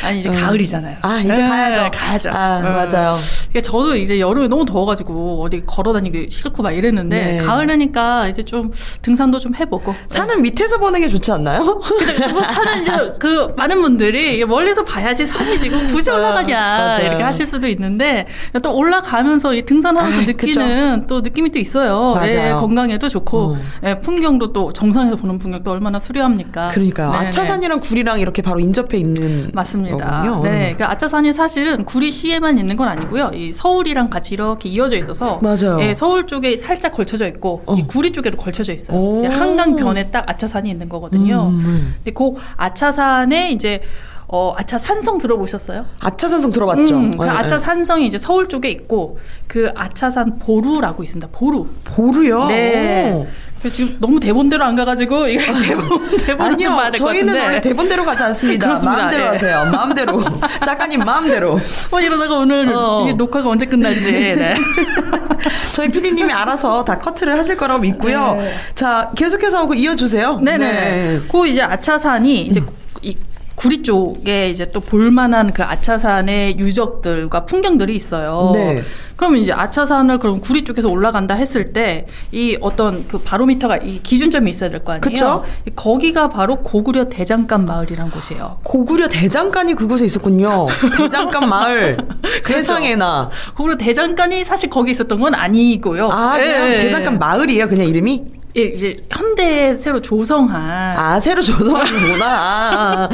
아니 이제 가을이잖아요. 이제 가야죠. 가야죠. 맞아요. 그러니까 저도 이제 여름에 너무 더워가지고 어디 걸어다니기 싫고 막 이랬는데 네. 가을이니까 이제 좀 등산도 좀 해보고. 산은 밑에서 보는 게 좋지 않나요? 그죠. 뭐 산은 이제 그 많은 분들이 멀리서 봐야지 산이지 그 굳이 올라가냐 맞아요. 이렇게 하실 수도 있는데 또 올라가면서 이 등산하면서 느끼는 또 느낌 느낌이 또 있어요. 맞아요. 예, 건강에도 좋고 예, 풍경도 또 정상에서 보는 풍경도 얼마나 수려합니까? 그러니까요. 네, 아차산이랑 구리랑 이렇게 바로 인접해 있는 맞습니다. 거군요. 네, 그 아차산이 사실은 구리시에만 있는 건 아니고요. 이 서울이랑 같이 이렇게 이어져 있어서 맞아요. 예, 서울 쪽에 살짝 걸쳐져 있고 이 구리 쪽에도 걸쳐져 있어요. 오. 예, 한강변에 딱 아차산이 있는 거거든요. 근데 그 아차산에 이제 아차산성 들어보셨어요? 아차산성 들어봤죠. 그 아차산성이 이제 서울 쪽에 있고 그 아차산 보루라고 있습니다. 보루. 보루요? 네. 오. 그래서 지금 너무 대본대로 안 가가지고 이거 대본을 좀 봐야 될 것 저희는 같은데. 원래 대본대로 가지 않습니다. 그렇습니다. 마음대로 예. 하세요. 마음대로. 작가님 마음대로. 이러다가 오늘 이게 녹화가 언제 끝날지. 네. 저희 PD님이 알아서 다 커트를 하실 거라고 믿고요. 네. 자, 계속해서 이어주세요. 네네. 그 이제 아차산이 이제 이 구리 쪽에 이제 또 볼만한 그 아차산의 유적들과 풍경들이 있어요. 네. 그러면 이제 아차산을 그럼 구리 쪽에서 올라간다 했을 때 이 어떤 그 바로미터가 이 기준점이 있어야 될 거 아니에요. 그쵸? 거기가 바로 고구려 대장간 마을이란 곳이에요. 고구려 대장간이 그곳에 있었군요. 대장간 마을. 세상에나. 고구려 대장간이 사실 거기 있었던 건 아니고요. 아, 그냥 예, 대장간 마을이에요. 그냥 이름이? 예, 이제 현대에 새로 조성한 아, 새로 조성하는구나.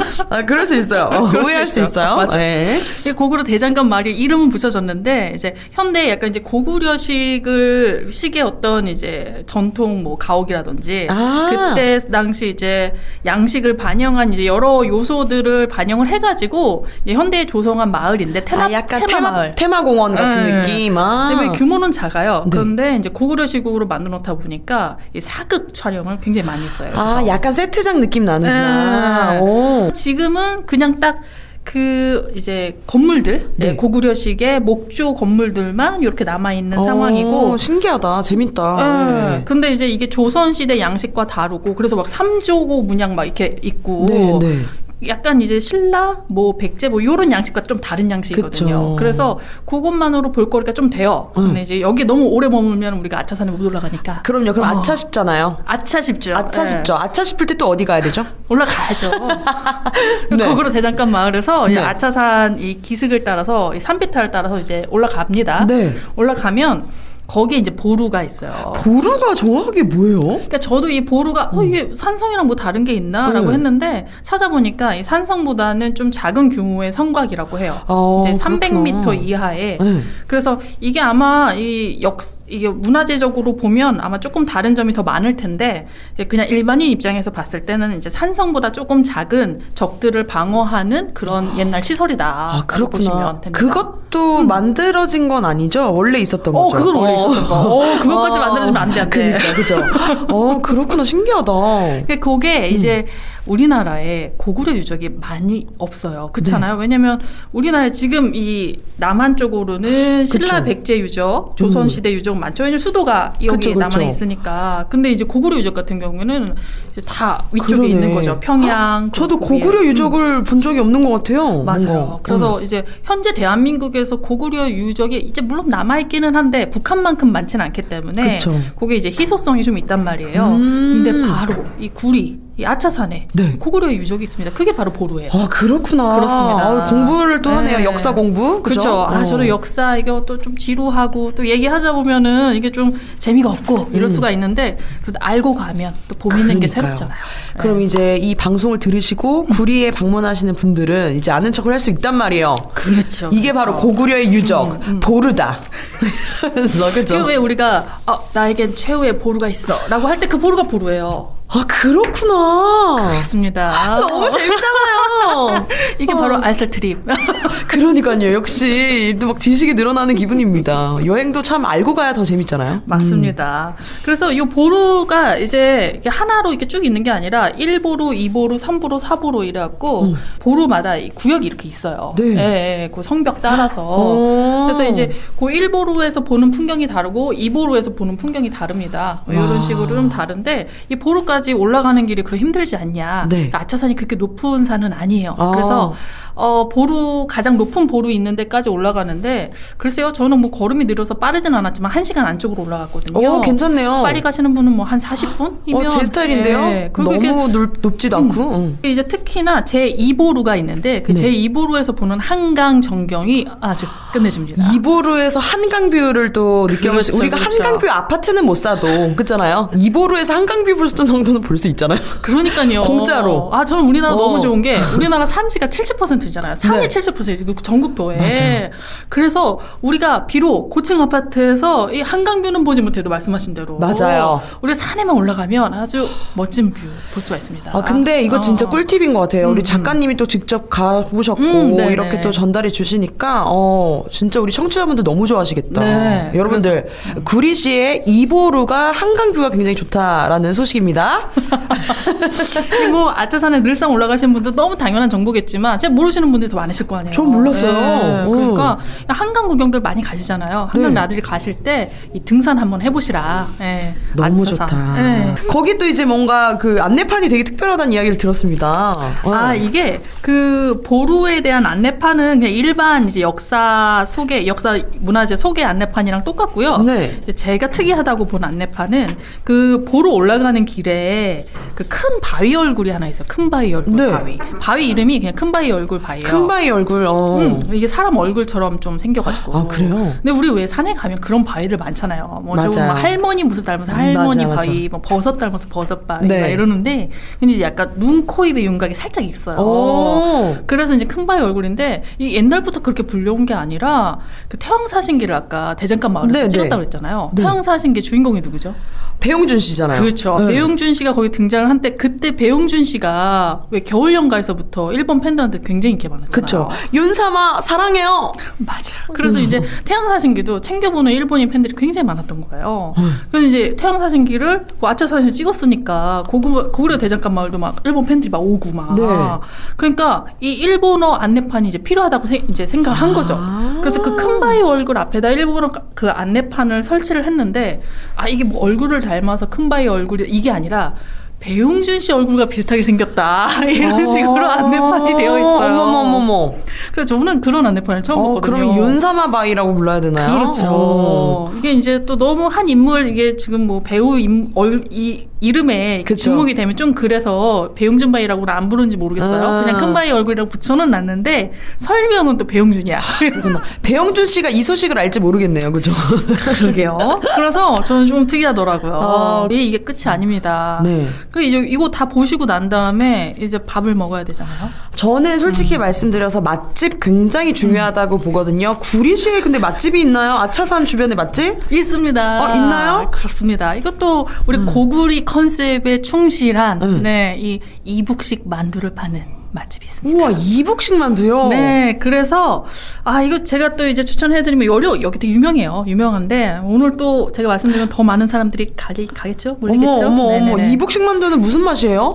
그럴 수 있어요. 그럴 오해할 수 수 있어요. 있어요. 맞아. 네. 이 고구려 대장간 마을이 이름은 붙여졌는데 이제 현대에 약간 이제 고구려식의 어떤 이제 전통 뭐 가옥이라든지 아. 그때 당시 이제 양식을 반영한 이제 여러 요소들을 반영을 해가지고 이제 현대에 조성한 마을인데 아, 약간 마을. 테마공원 같은 네. 느낌. 아. 근데 규모는 작아요. 네. 그런데 이제 고구려식으로 만들어 놓다 보니까 이 사극 촬영을 굉장히 많이 했어요. 아, 그래서 약간 세트장 느낌 나는구나. 네. 오. 지금은 그냥 딱 그 이제 건물들 네. 예, 고구려식의 목조 건물들만 이렇게 남아 있는 상황이고. 신기하다. 재밌다. 예, 네. 근데 이제 이게 조선시대 양식과 다르고 그래서 막 삼조고 문양 막 이렇게 있고 네, 네. 약간 이제 신라 뭐 백제 뭐 요런 양식과 좀 다른 양식이거든요. 그쵸. 그래서 그것만으로 볼거리가 좀 돼요. 근데 이제 여기 너무 오래 머물면 우리가 아차산에 못 올라가니까. 그럼요. 그럼 아차 싶잖아요. 아차 싶죠. 아차 예. 싶죠. 아차 싶을 때 또 어디 가야 되죠? 올라가야죠. 네. 거꾸로 대장간 마을에서 이 네. 아차산 이 기슭을 따라서 이 산비탈을 따라서 이제 올라갑니다. 네. 올라가면 거기에 이제 보루가 있어요. 보루가 정확하게 뭐예요? 그러니까 저도 이 보루가 이게 산성이랑 뭐 다른 게 있나라고 네. 했는데 찾아보니까 이 산성보다는 좀 작은 규모의 성곽이라고 해요. 이제 300m 그렇구나. 이하에. 네. 그래서 이게 아마 이게 문화재적으로 보면 아마 조금 다른 점이 더 많을 텐데 이제 그냥 일반인 입장에서 봤을 때는 이제 산성보다 조금 작은 적들을 방어하는 그런 옛날 시설이다. 아, 보시면 그렇구나. 됩니다. 그것도 만들어진 건 아니죠? 원래 있었던 거죠? 그건 원래 있었던 거. 그것까지 만들어지면 안 돼, 안 돼. 그러니까, 그죠? 그렇구나. 신기하다. 그게 이제 우리나라에 고구려 유적이 많이 없어요. 그렇잖아요. 왜냐면 우리나라에 지금 이 남한 쪽으로는 신라 그쵸. 백제 유적, 조선시대 유적 많죠. 왜냐면 수도가 여기 그쵸, 그쵸. 남한에 있으니까. 근데 이제 고구려 유적 같은 경우에는 이제 다 위쪽에 그러네. 있는 거죠. 평양. 저도 거기에. 고구려 유적을 본 적이 없는 것 같아요. 맞아요. 뭔가. 그래서 이제 현재 대한민국에서 고구려 유적이 이제 물론 남아있기는 한데 북한만큼 많지는 않기 때문에 그쵸. 그게 이제 희소성이 좀 있단 말이에요. 근데 바로 이 구리, 이 아차산에 네. 고구려 유적이 있습니다. 그게 바로 보루예요. 아, 그렇구나. 그렇습니다. 공부를 또 하네요. 네. 역사 공부. 그죠? 그렇죠. 저도 역사 이거 또 좀 지루하고 또 얘기하자 보면은 이게 좀 재미가 없고 이럴 수가 있는데 그래도 알고 가면 또 보이는 게 그러니까요. 새롭잖아요. 그럼 이제 이 방송을 들으시고 구리에 방문하시는 분들은 이제 아는 척을 할 수 있단 말이에요. 그렇죠. 이게 바로 고구려의 유적, 보르다. 그래서 그죠? 왜 우리가 나에겐 최후의 보루가 있어라고 할 때 그 보루가 보루예요. 아, 그렇구나. 맞습니다. 너무 재밌잖아요. 이게 바로 알쓸 트립. 그러니까요. 역시 또 막 지식이 늘어나는 기분입니다. 여행도 참 알고 가야 더 재밌잖아요. 맞습니다. 그래서 이 보루가 이제 이렇게 하나로 이렇게 쭉 있는 게 아니라 1보루, 2보루, 3보루, 4보루 이래갖고 보루마다 이 구역이 이렇게 있어요. 네. 예, 그 성벽 따라서. 오. 그래서 이제 그 1보루에서 보는 풍경이 다르고 2보루에서 보는 풍경이 다릅니다. 뭐 이런 식으로 좀 다른데 이 보루까지 아차산까지 올라가는 길이 그렇게 힘들지 않냐. 네. 아차산이 그렇게 높은 산은 아니에요. 아. 그래서 보루 가장 높은 보루 있는 데까지 올라가는데 글쎄요. 저는 뭐 걸음이 느려서 빠르진 않았지만 1시간 안쪽으로 올라갔거든요. 오, 괜찮네요. 빨리 가시는 분은 뭐 한 40분이면 제 스타일인데요. 너무 높지도 않고. 이제 특히나 제2보루가 있는데 그 네. 제2보루에서 보는 한강 전경이 아주 끝내줍니다. 이보루에서 한강뷰를 또 느껴볼 수. 그렇죠, 우리가 그렇죠. 한강뷰 아파트는 못 사도 그렇잖아요. 이보루에서 한강뷰 볼 수 있는 정도는 볼 수 있잖아요. 그러니까요. 공짜로. 저는 우리나라 너무 어. 좋은 게 우리나라 산지가 70%잖아요. 산이 네. 70%그 전국도에. 맞아요. 그래서 우리가 비록 고층 아파트에서 이 한강뷰는 보지 못해도 말씀하신 대로 맞아요. 우리가 산에만 올라가면 아주 멋진 뷰 볼 수가 있습니다. 근데 이거 진짜 꿀팁인 것 같아요. 우리 음. 작가님이 또 직접 가보셨고 네네. 이렇게 또 전달해 주시니까 진짜 우리 청취자분들 너무 좋아하시겠다. 네. 여러분들 구리시의 이보루가 한강뷰가 굉장히 좋다라는 소식입니다. 그리고 아차산에 늘상 올라가시는 분들 너무 당연한 정보겠지만 제가 모르시는 분들이 더 많으실 거 아니에요. 전 몰랐어요. 네, 그러니까 한강 구경들 많이 가시잖아요. 한강 네. 나들이 가실 때 이 등산 한번 해보시라. 네, 너무 아차산. 좋다. 네. 거기 또 이제 뭔가 그 안내판이 되게 특별하다는 이야기를 들었습니다. 이게 그 보루에 대한 안내판은 그냥 일반 이제 역사 문화재 소개 안내판이랑 똑같고요. 네. 이제 제가 특이하다고 본 안내판은 그 보루 올라가는 길에 그 큰 바위 얼굴이 하나 있어요. 큰 바위 얼굴 네. 바위 이름이 그냥 큰 바위 얼굴 바위예요. 큰 바위 얼굴. 이게 사람 얼굴처럼 좀 생겨가지고. 아, 그래요? 근데 우리 왜 산에 가면 그런 바위들 많잖아요. 뭐 맞아요. 좀 할머니 모습 닮아서 할머니 맞아. 바위, 뭐 버섯 닮아서 버섯 바위 네. 막 이러는데 근데 이제 약간 눈, 코, 입의 윤곽이 살짝 있어요. 오. 그래서 이제 큰 바위 얼굴인데 이 옛날부터 그렇게 불려온 게 아니라 그 태왕사신기를 아까 대장간 마을에서 네, 찍었다고 네. 그랬잖아요. 네. 태왕사신기 주인공이 누구죠? 배용준 씨잖아요. 그렇죠. 네. 배용준 씨가 거기 등장을 한 때 그때 배용준 씨가 왜 겨울연가에서부터 일본 팬들한테 굉장히 인기 많았잖아요. 그쵸. 윤사마 사랑해요. 맞아요. 그래서 이제 태양사신기도 챙겨보는 일본인 팬들이 굉장히 많았던 거예요. 그래서 이제 태양사신기를 아차산에서 찍었으니까 고구려 대장간 마을도 막 일본 팬들이 막 오고 막. 네. 그러니까 이 일본어 안내판이 이제 필요하다고 이제 생각을 한 거죠. 그래서 그 큰 바위 얼굴 앞에다 일본어 그 안내판을 설치를 했는데 이게 뭐 얼굴을 닮아서 큰 바위 얼굴이 이게 아니라 배용준 씨 얼굴과 비슷하게 생겼다. 이런 식으로 안내판이 되어 있어요. 어머머머머. 그래서 저는 그런 안내판을 처음 봤거든요. 그러면 윤사마 바위라고 불러야 되나요? 그렇죠. 이게 이제 또 너무 한 인물 이게 지금 뭐 배우 이 이름에 그쵸. 지목이 되면 좀 그래서 배용준 바위라고는 안 부르는지 모르겠어요. 그냥 큰 바위 얼굴이라고 붙여는 놨는데 설명은 또 배용준이야. 배용준 씨가 이 소식을 알지 모르겠네요. 그죠? 그러게요. 그래서 저는 좀 특이하더라고요. 이게 끝이 아닙니다. 네. 그리고 이제 이거 다 보시고 난 다음에 이제 밥을 먹어야 되잖아요. 저는 솔직히 말씀드려서 맛집 굉장히 중요하다고 보거든요. 구리시에 근데 맛집이 있나요? 아차산 주변에 맛집? 있습니다. 있나요? 그렇습니다. 이것도 우리 고구리 컨셉에 충실한 이 이북식 만두를 파는 맛집이 있습니다. 우와, 이북식 만두요? 네, 그래서 이거 제가 또 이제 추천해드리면 여기 되게 유명해요. 유명한데 오늘 또 제가 말씀드리면 더 많은 사람들이 가겠죠? 몰리겠죠? 어머, 네네네. 이북식 만두는 무슨 맛이에요?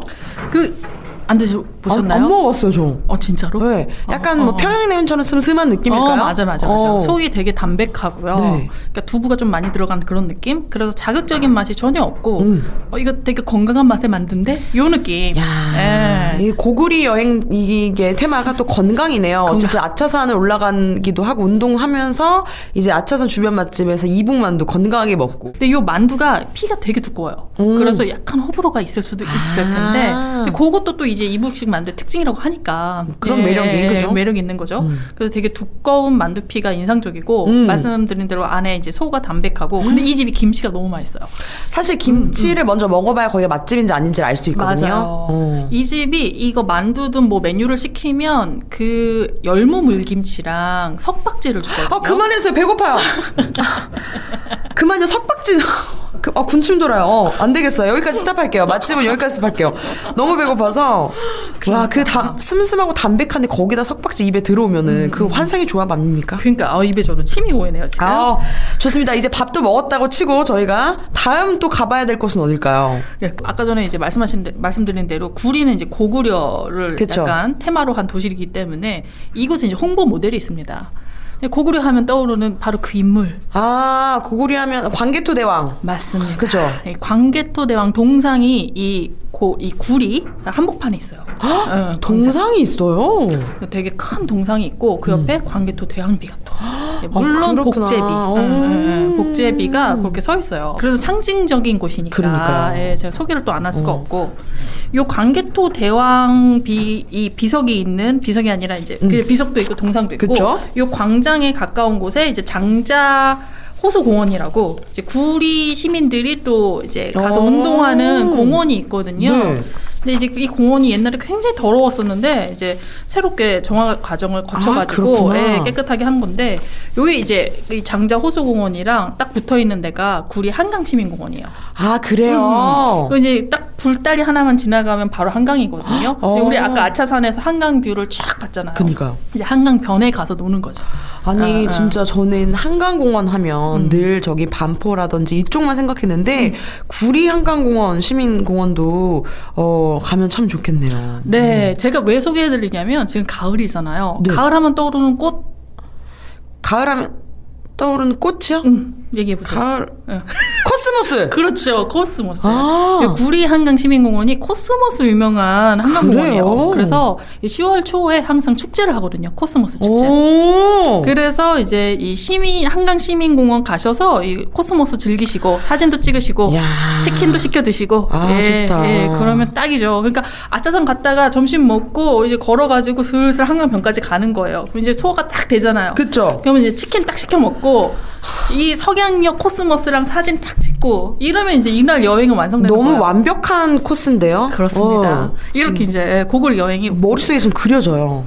안 드셔보셨나요? 안 먹어봤어요, 저. 진짜로? 네. 약간 뭐 평양냉면처럼 슴슴한 느낌일까요? 맞아. 속이 되게 담백하고요. 네. 그러니까 두부가 좀 많이 들어간 그런 느낌? 그래서 자극적인 맛이 전혀 없고, 이거 되게 건강한 맛의 만두인데? 요 느낌. 야, 예. 이 고구리 여행 이게 테마가 또 건강이네요. 어쨌든 아차산을 올라가기도 하고 운동하면서 이제 아차산 주변 맛집에서 이북만두 건강하게 먹고. 근데 요 만두가 피가 되게 두꺼워요. 그래서 약간 호불호가 있을 수도 있을 텐데, 근데 그것도 또 이제 이북식 만두의 특징이라고 하니까 그런 매력이, 그죠? 매력이 있는 거죠. 그래서 되게 두꺼운 만두피가 인상적이고 말씀드린 대로 안에 이제 소가 담백하고 근데 이 집이 김치가 너무 맛있어요. 사실 김치를 먼저 먹어봐야 거기가 맛집인지 아닌지 알 수 있거든요. 맞아요. 이 집이 이거 만두든 뭐 메뉴를 시키면 그 열무 물김치랑 석박지를 주거든요. 그만해주세요. 배고파요. 그만요. 석박지. 군침 돌아요. 안 되겠어요. 여기까지 스탑할게요. 맛집은 여기까지 스탑할게요. 너무 배고파서. 와, 그 슴슴하고 담백한데 거기다 석박지 입에 들어오면은 그 환상의 조합 아닙니까? 그러니까 입에 저도 침이 고이네요 지금. 좋습니다. 이제 밥도 먹었다고 치고 저희가 다음 또 가봐야 될 곳은 어딜까요? 예, 아까 전에 이제 말씀드린 대로 구리는 이제 고구려를 그쵸. 약간 테마로 한 도시이기 때문에 이곳에 이제 홍보 모델이 있습니다. 고구려 하면 떠오르는 바로 그 인물. 아, 고구려 하면 광개토 대왕. 맞습니다. 그죠? 이 광개토 대왕 동상이 이 구리 한복판에 있어요. 동상이 있어요. 되게 큰 동상이 있고 그 옆에 광개토 대왕비가 또 물론 그렇구나. 복제비 복제비가 그렇게 서 있어요. 그래도 상징적인 곳이니까 그러니까요. 예, 제가 소개를 또 안 할 수가 없고 요 광개토 대왕비 이 비석이 있는 비석이 아니라 이제 그 비석도 있고 동상도 있고 그쵸? 요 광장에 가까운 곳에 이제 장자 호수공원이라고 이제 구리 시민들이 또 이제 가서 운동하는 공원이 있거든요. 네. 근데 이제 이 공원이 옛날에 굉장히 더러웠었는데 이제 새롭게 정화 과정을 거쳐가지고 그렇구나. 예, 깨끗하게 한 건데 여기 이제 이 장자 호수공원이랑 딱 붙어 있는 데가 구리 한강시민공원이에요. 아, 그래요? 그리고 이제 딱 불다리 하나만 지나가면 바로 한강이거든요. 근데 우리 아까 아차산에서 한강 뷰를 쫙 봤잖아요. 그니까요. 이제 한강 변에 가서 노는 거죠. 아니 진짜 저는 한강공원 하면 늘 저기 반포라든지 이쪽만 생각했는데 구리 한강공원 시민공원도 가면 참 좋겠네요. 네, 제가 왜 소개해드리냐면 지금 가을이잖아요. 네. 가을 하면 떠오르는 꽃 가을 하면 떠오르는 꽃이요? 얘기해보세요. 가을 응. 코스모스. 그렇죠. 코스모스. 아. 이 구리 한강시민공원이 코스모스로 유명한 한강공원이에요. 그래요? 그래서 10월 초에 항상 축제를 하거든요. 코스모스 축제. 오. 그래서 이제 이 한강시민공원 가셔서 이 코스모스 즐기시고 사진도 찍으시고 야. 치킨도 시켜 드시고 아, 좋다. 그러면 딱이죠. 그러니까 아차산 갔다가 점심 먹고 이제 걸어가지고 슬슬 한강변까지 가는 거예요. 그럼 이제 소화가 딱 되잖아요. 그쵸. 그러면 이제 치킨 딱 시켜 먹고 이 석양역 코스모스랑 사진 딱 찍고 이러면 이제 이날 여행은 완성되는 너무 거예요. 완벽한 코스인데요. 그렇습니다. 이렇게 이제 고글 여행이 머릿속에 좀 그려져요.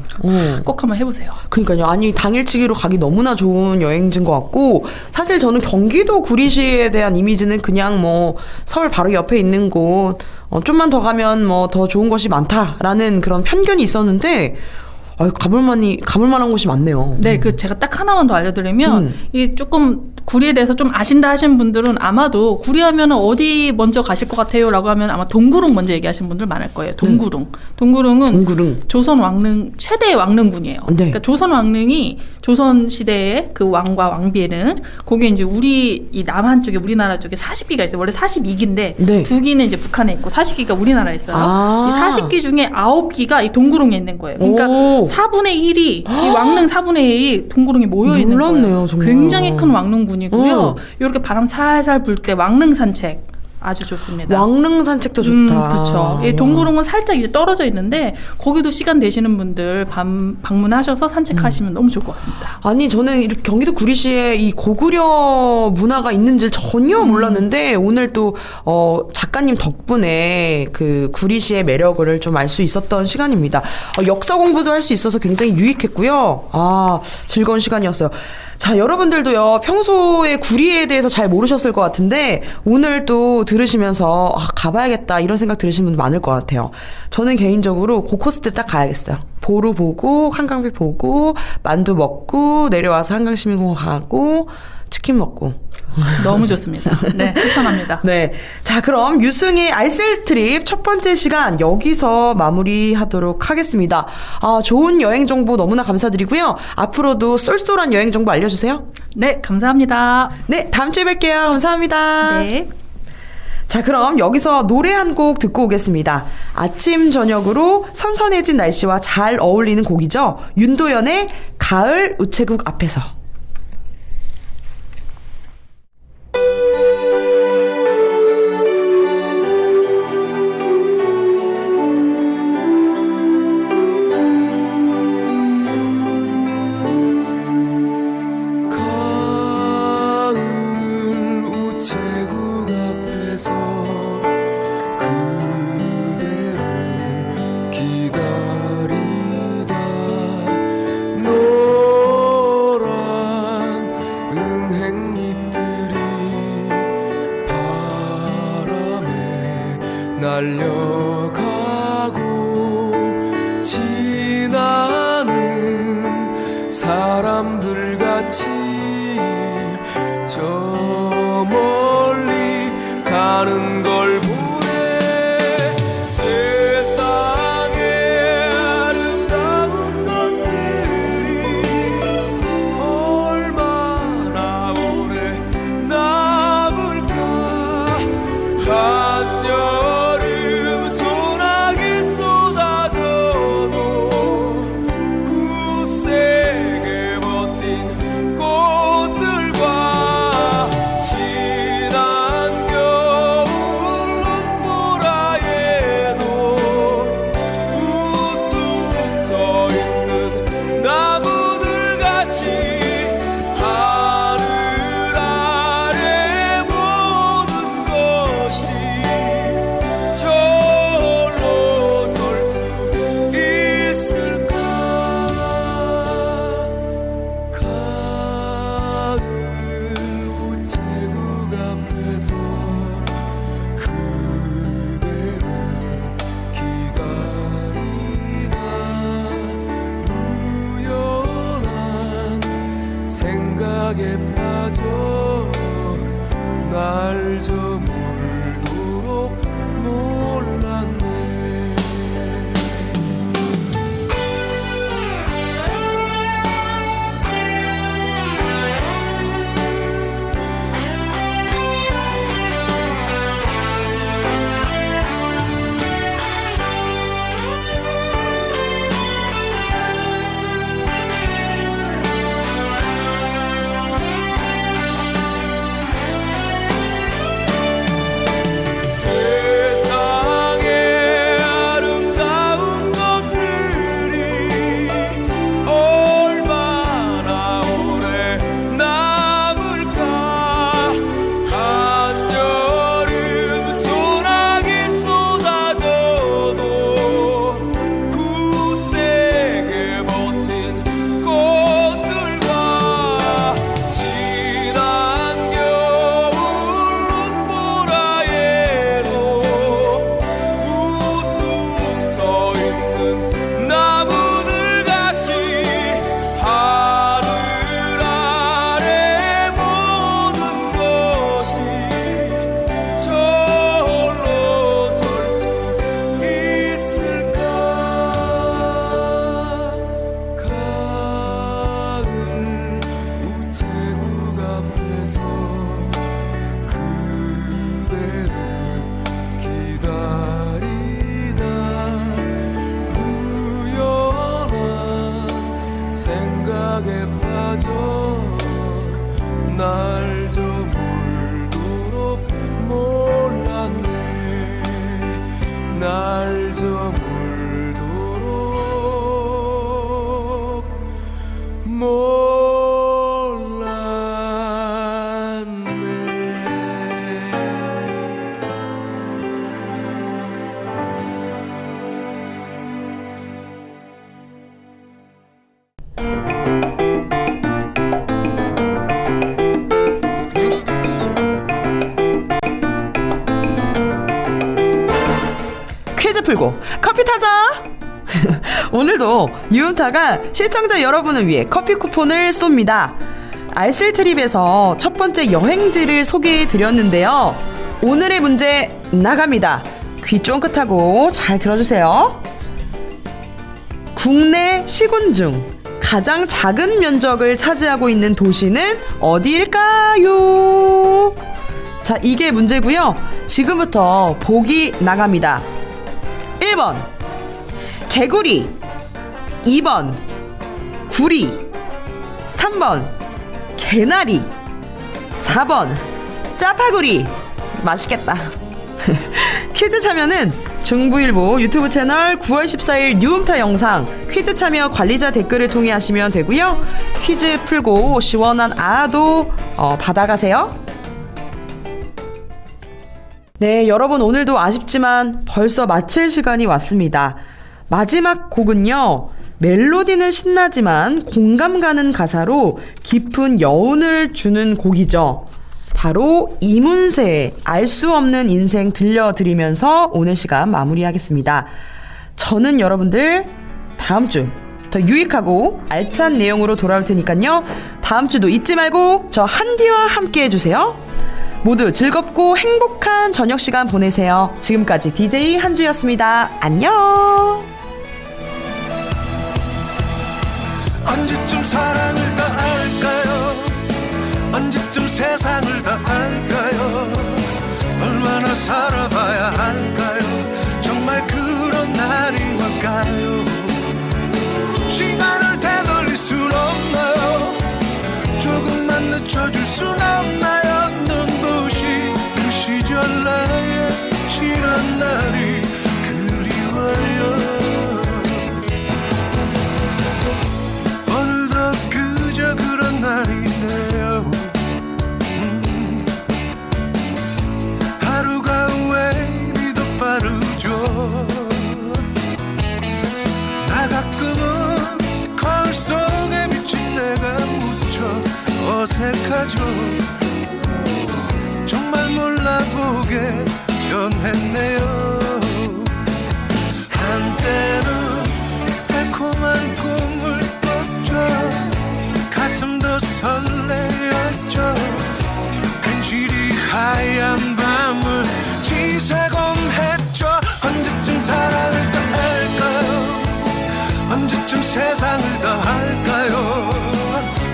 꼭 한번 해보세요. 그러니까요. 아니 당일치기로 가기 너무나 좋은 여행지인 것 같고 사실 저는 경기도 구리시에 대한 이미지는 그냥 뭐 서울 바로 옆에 있는 곳 좀만 더 가면 뭐 더 좋은 곳이 많다라는 그런 편견이 있었는데 가볼 만한 곳이 많네요. 네, 그 제가 딱 하나만 더 알려드리면 이 조금 구리에 대해서 좀 아신다 하시는 분들은 아마도 구리 하면은 어디 먼저 가실 것 같아요라고 하면 아마 동구릉 먼저 얘기하시는 분들 많을 거예요. 동구릉. 동구릉은 동구릉. 조선 왕릉 최대의 왕릉군이에요. 네. 그러니까 조선 왕릉이 조선 시대의 그 왕과 왕비에는 거기에 이제 우리 이 남한 쪽에 우리나라 쪽에 40기가 있어요. 원래 42기인데 네. 2기는 이제 북한에 있고 40기가 우리나라에 있어요. 아. 이 40기 중에 9기가 이 동구릉에 있는 거예요. 그러니까 오. 4분의 1이 이 왕릉 4분의 1이 동구릉에 모여 있는 몰랐네요, 거예요. 정말. 굉장히 큰 왕릉군이고요. 이렇게 바람 살살 불 때 왕릉 산책 아주 좋습니다. 왕릉 산책도 좋다. 그렇죠. 이 동구릉은 살짝 이제 떨어져 있는데 거기도 시간 되시는 분들 방문하셔서 산책하시면 너무 좋을 것 같습니다. 아니 저는 이렇게 경기도 구리시에 이 고구려 문화가 있는지를 전혀 몰랐는데 오늘 또 작가님 덕분에 그 구리시의 매력을 좀 알 수 있었던 시간입니다. 역사 공부도 할 수 있어서 굉장히 유익했고요. 즐거운 시간이었어요. 자, 여러분들도요, 평소에 구리에 대해서 잘 모르셨을 것 같은데, 오늘 또 들으시면서, 가봐야겠다, 이런 생각 들으시는 분 많을 것 같아요. 저는 개인적으로 그 코스 때 딱 가야겠어요. 보루 보고, 한강뷰 보고, 만두 먹고, 내려와서 한강시민공원 가고, 치킨 먹고. 너무 좋습니다. 네, 추천합니다. 네. 자, 그럼 유승의 알쓸 트립 첫 번째 시간 여기서 마무리하도록 하겠습니다. 좋은 여행 정보 너무나 감사드리고요. 앞으로도 쏠쏠한 여행 정보 알려주세요. 네, 감사합니다. 네, 다음 주에 뵐게요. 감사합니다. 네. 자, 그럼 여기서 노래 한 곡 듣고 오겠습니다. 아침 저녁으로 선선해진 날씨와 잘 어울리는 곡이죠. 윤도현의 가을 우체국 앞에서. 날려가고 지나는 사람들 같이 저 멀리 가는 걸 보네. 세상에 아름다운 것들이 저물도록 몰랐네. 퀴즈 풀고 커피 타자. 오늘도 유은타가 시청자 여러분을 위해 커피 쿠폰을 쏩니다. 알쓸트립에서 첫 번째 여행지를 소개해 드렸는데요. 오늘의 문제 나갑니다. 귀 쫑긋하고 잘 들어주세요. 국내 시군 중 가장 작은 면적을 차지하고 있는 도시는 어디일까요? 자, 이게 문제고요. 지금부터 보기 나갑니다. 1번 개구리, 2번 구리, 3번 개나리, 4번 짜파구리. 맛있겠다. 퀴즈 참여는 중부일보 유튜브 채널 9월 14일 뉴음타 영상 퀴즈 참여 관리자 댓글을 통해 하시면 되고요. 퀴즈 풀고 시원한 아도 받아가세요. 네, 여러분 오늘도 아쉽지만 벌써 마칠 시간이 왔습니다. 마지막 곡은요. 멜로디는 신나지만 공감 가는 가사로 깊은 여운을 주는 곡이죠. 바로 이문세의 알 수 없는 인생 들려드리면서 오늘 시간 마무리하겠습니다. 저는 여러분들 다음 주 더 유익하고 알찬 내용으로 돌아올 테니까요. 다음 주도 잊지 말고 저 한디와 함께 해주세요. 모두 즐겁고 행복한 저녁 시간 보내세요. 지금까지 DJ 한주였습니다. 안녕. 언제쯤 사랑을 다 알까요? 언제쯤 세상을 다 알까요? 얼마나 살아봐야 할까요? 정말 그런 날이 올까요? 시간을 되돌릴 순 없나요? 조금만 늦춰줄 순 없나요? 눈부신 그 시절 나의 지난 날이 그리워요. 오늘도 그저 그런 날이네요. 하루가 왜 이리 더 빠르죠? 나 가끔은 거울 속에 비친 내가 무척 어색하죠. 정말 몰라보게 변했네요. 한때는 달콤한 꿈을 꿨죠. 가슴도 설레었죠. 괜시리 하얀 밤을 지새곤 했죠. 언제쯤 사랑을 다 알까요? 언제쯤 세상을 다 알까요?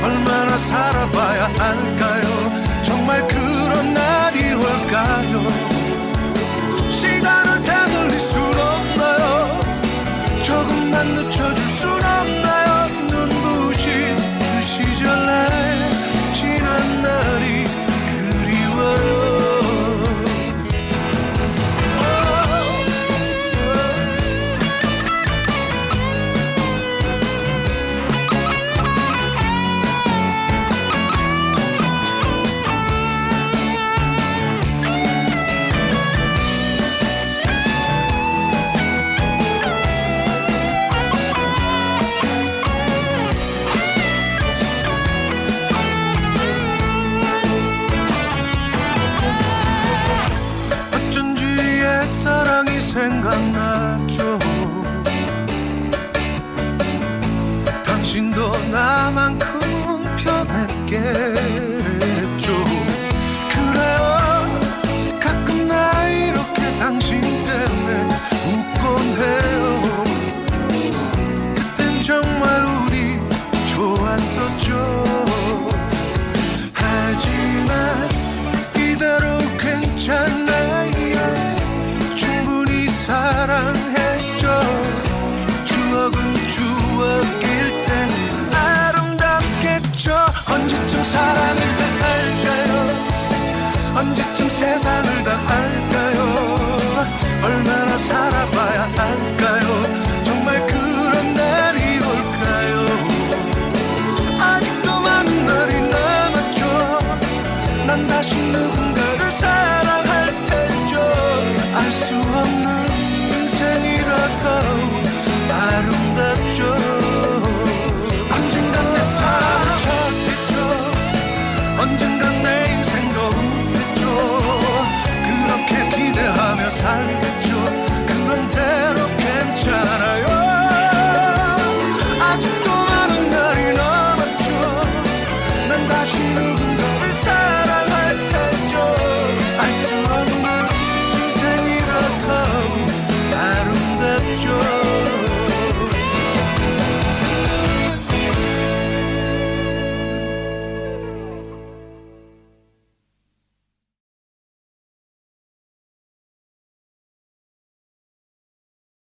얼마나 살아봐야 할까요? 정말 그런 날이 올까요? 시간을 되돌릴 순 없나요? 조금만 늦춰줄 순 없나요? 눈부신 그 시절 나의 지난 날이 그리워요. 생각나죠. 당신도 나만큼 변했겠죠. 그래요, 가끔 나 이렇게 당신 때문에 웃곤 해요. 그땐 정말 우리 좋았었죠. 하지만 이대로 괜찮아요. 사랑했죠. 추억은 추억일 때 아름답겠죠. 언제쯤 사랑을 다 알까요? 언제쯤 세상을 다 알까요? 얼마나 살아봐야 할까요? 정말 그런 날이 올까요? 아직도 많은 날이 남았죠. 난 다시 누군가를 사랑할 테죠. 알 수 없는 인생이라도 아름답죠. 언젠간 내 사랑을 찾겠죠. 언젠간 내 인생도 웃겠죠. 그렇게 기대하며 살겠죠. 그런 대로 괜찮아요. 아직도 많은 날이 남았죠. 난 다시